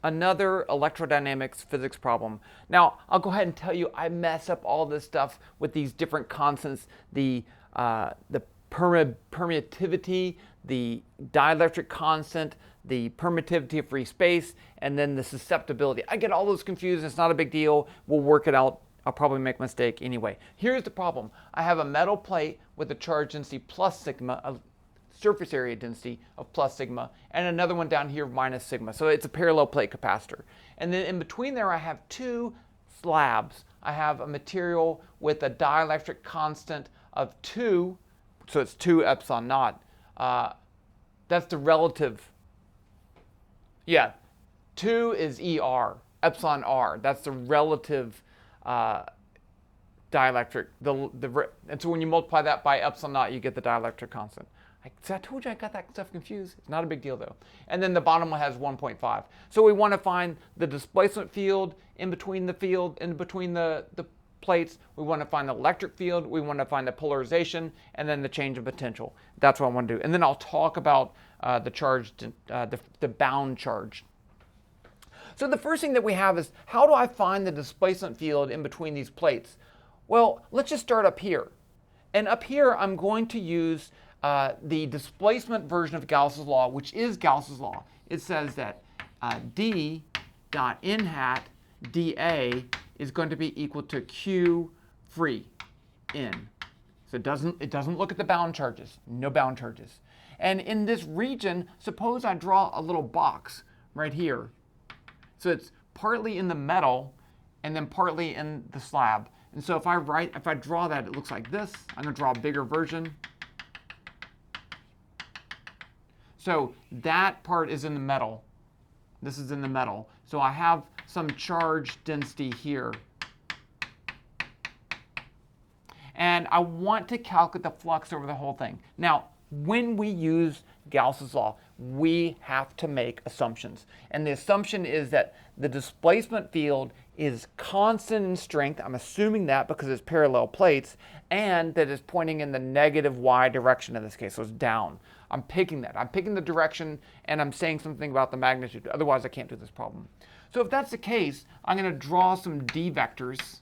another electrodynamics physics problem. Now, I'll go ahead and tell you I mess up all this stuff with these different constants, the permittivity, the dielectric constant, the permittivity of free space, and then the susceptibility. I get all those confused. It's not a big deal. We'll work it out. I'll probably make a mistake anyway. Here's the problem. I have a metal plate with a charge density plus sigma, a surface area density of plus sigma, and another one down here minus sigma. So it's a parallel plate capacitor. And then in between there I have two slabs. I have a material with a dielectric constant of 2, so it's 2 epsilon naught. That's the relative. Yeah, 2 is ER, epsilon R. That's the relative dielectric. And so when you multiply that by epsilon naught, you get the dielectric constant. I told you I got that stuff confused. It's not a big deal though. And then the bottom one has 1.5. So we want to find the displacement field in between the plates. We want to find the electric field. We want to find the polarization, and then the change of potential. That's what I want to do. And then I'll talk about the charge, the bound charge. So the first thing that we have is, how do I find the displacement field in between these plates? Well, let's just start up here. And up here, I'm going to use the displacement version of Gauss's law, which is Gauss's law. It says that d dot n hat dA is going to be equal to q free n. So it doesn't look at the bound charges, no bound charges. And in this region, suppose I draw a little box right here. So it's partly in the metal and then partly in the slab. And so if I draw that, it looks like this. I'm going to draw a bigger version. So that part is in the metal. This is in the metal. So I have some charge density here. And I want to calculate the flux over the whole thing. Now, when we use Gauss's law, we have to make assumptions. And the assumption is that the displacement field is constant in strength. I'm assuming that because it's parallel plates, and that it's pointing in the negative y direction in this case, so it's down. I'm picking that. I'm picking the direction, and I'm saying something about the magnitude. Otherwise, I can't do this problem. So if that's the case, I'm going to draw some d vectors.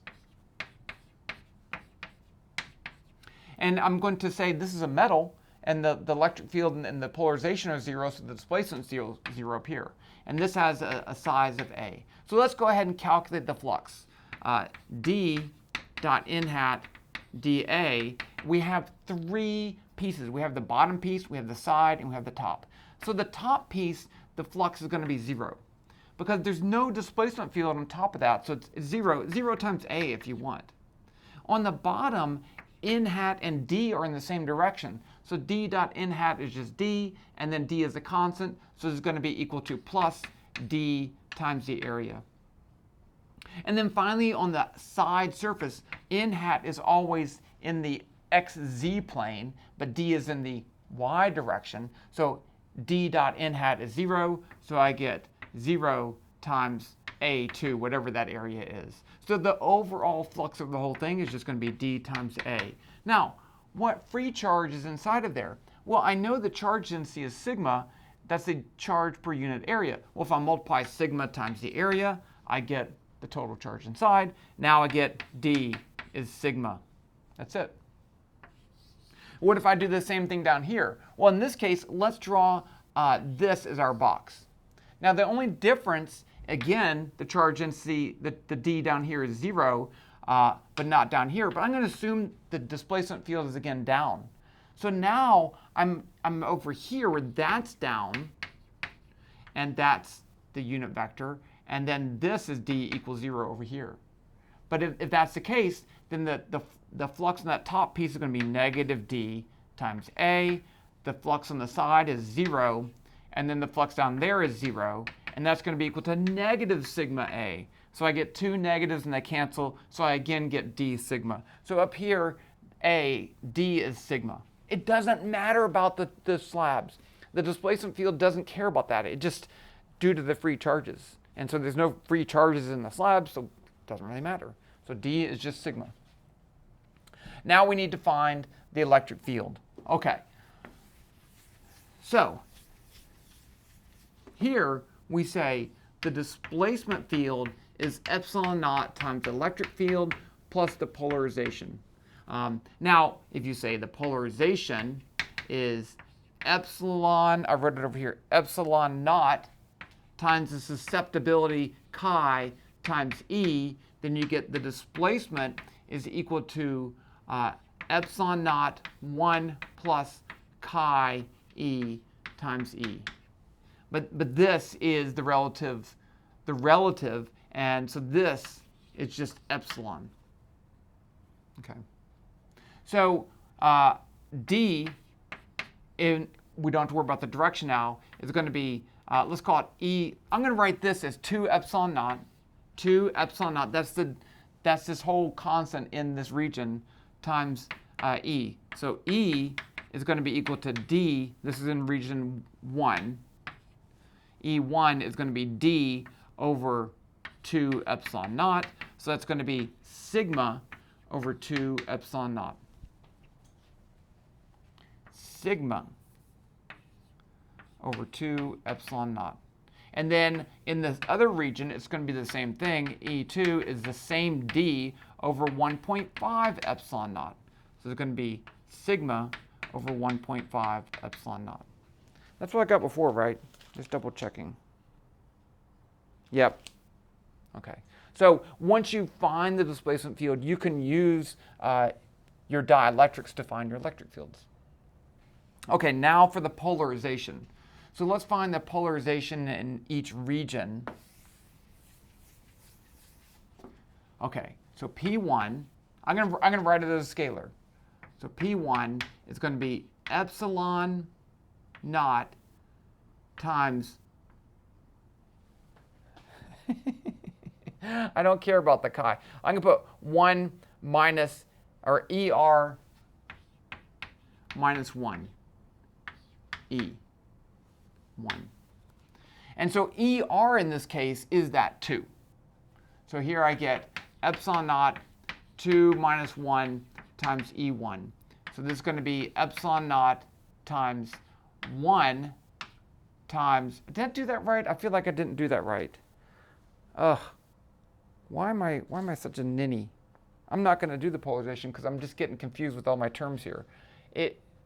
And I'm going to say this is a metal, and the electric field and the polarization are 0, so the displacement is 0 up here. And this has a size of A. So let's go ahead and calculate the flux. D dot n hat dA, we have 3 pieces. We have the bottom piece, we have the side, and we have the top. So the top piece, the flux is going to be 0. Because there's no displacement field on top of that, so it's 0 times A if you want. On the bottom, n hat and d are in the same direction. So d dot n hat is just d, and then d is a constant, so it's going to be equal to plus d times the area. And then finally, on the side surface, n hat is always in the xz plane, but d is in the y direction. So d dot n hat is 0, so I get 0 times A2, whatever that area is. So the overall flux of the whole thing is just going to be d times A. Now, what free charge is inside of there? Well, I know the charge density is sigma. That's the charge per unit area. Well, if I multiply sigma times the area, I get the total charge inside. Now I get d is sigma. That's it. What if I do the same thing down here? Well, in this case, let's draw this as our box. Now, the only difference, again, the charge density, the d down here is 0, but not down here. But I'm going to assume the displacement field is again down. So now I'm over here where that's down, and that's the unit vector, and then this is d equals 0 over here. But if that's the case, then the flux on that top piece is going to be negative d times A. The flux on the side is 0, and then the flux down there is 0, and that's going to be equal to negative sigma A. So I get 2 negatives and they cancel, so I again get d sigma. So up here, d is sigma. It doesn't matter about the slabs. The displacement field doesn't care about that. It just due to the free charges. And so there's no free charges in the slabs, so it doesn't really matter. So d is just sigma. Now we need to find the electric field. Okay. So here we say, the displacement field is epsilon naught times the electric field plus the polarization. Now, if you say the polarization is epsilon, I wrote it over here, epsilon naught times the susceptibility chi times E, then you get the displacement is equal to epsilon naught 1 plus chi E times E. But this is the relative, and so this is just epsilon. Okay. So D, we don't have to worry about the direction now, is going to be, let's call it E. I'm going to write this as 2 epsilon naught. 2 epsilon naught, that's this whole constant in this region, times E. So E is going to be equal to D, this is in region 1. E1 is going to be D over 2 epsilon naught. So that's going to be sigma over 2 epsilon naught. Sigma over 2 epsilon naught. And then in this other region, it's going to be the same thing. E2 is the same D over 1.5 epsilon naught. So it's going to be sigma over 1.5 epsilon naught. That's what I got before, right? Just double checking. Yep. Okay. So once you find the displacement field, you can use your dielectrics to find your electric fields. Okay, now for the polarization. So let's find the polarization in each region. Okay, so P1, I'm gonna write it as a scalar. So P1 is going to be epsilon naught times, I don't care about the chi. I'm going to put 1 minus, or ER minus 1, E, 1. And so ER in this case is that 2. So here I get epsilon naught 2 minus 1 times E1. So this is going to be epsilon naught times 1 times, did I do that right? I feel like I didn't do that right. Ugh. Why am I such a ninny? I'm not going to do the polarization because I'm just getting confused with all my terms here.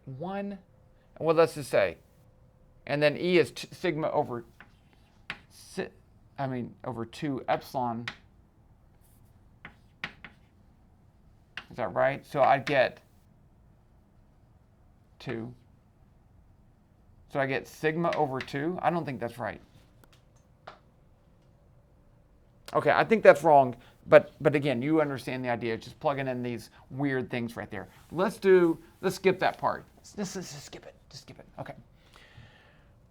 Well, let's just say, and then E is sigma over, over 2 epsilon. Is that right? So I'd get 2. So I get sigma over 2. I don't think that's right. Okay, I think that's wrong, but again, you understand the idea. Just plugging in these weird things right there. Let's skip that part. Just skip it. Just skip it. Okay.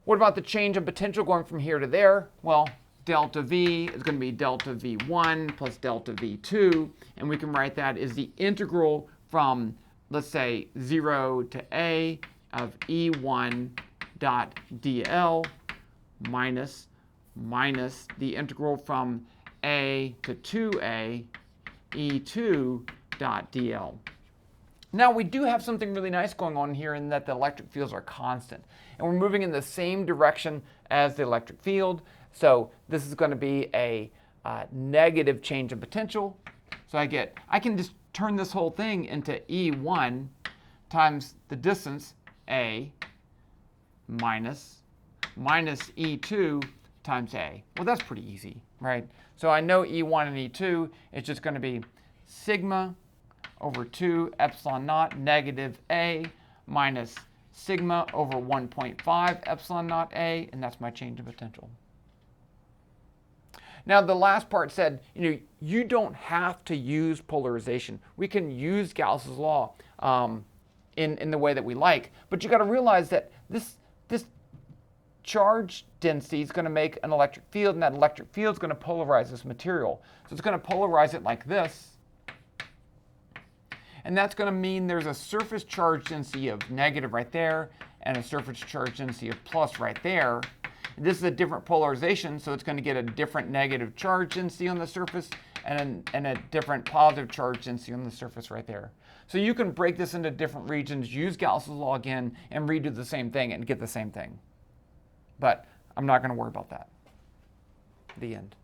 What about the change of potential going from here to there? Well, delta V is going to be delta V1 plus delta V2, and we can write that as the integral from, let's say, 0 to A of E1 dot dl minus the integral from A to 2A E2 dot dl. Now we do have something really nice going on here in that the electric fields are constant. And we're moving in the same direction as the electric field. So this is going to be a negative change of potential. So I can just turn this whole thing into E1 times the distance A minus E2 times A. Well, that's pretty easy, right? So I know E1 and E2, it's just going to be sigma over 2 epsilon naught negative A minus sigma over 1.5 epsilon naught A, and that's my change of potential. Now the last part said, you don't have to use polarization. We can use Gauss's law in the way that we like, but you got to realize that this charge density is going to make an electric field, and that electric field is going to polarize this material. So it's going to polarize it like this. And that's going to mean there's a surface charge density of negative right there and a surface charge density of plus right there. And this is a different polarization, so it's going to get a different negative charge density on the surface and a different positive charge density on the surface right there. So you can break this into different regions, use Gauss's law again, and redo the same thing and get the same thing. But I'm not going to worry about that. The end.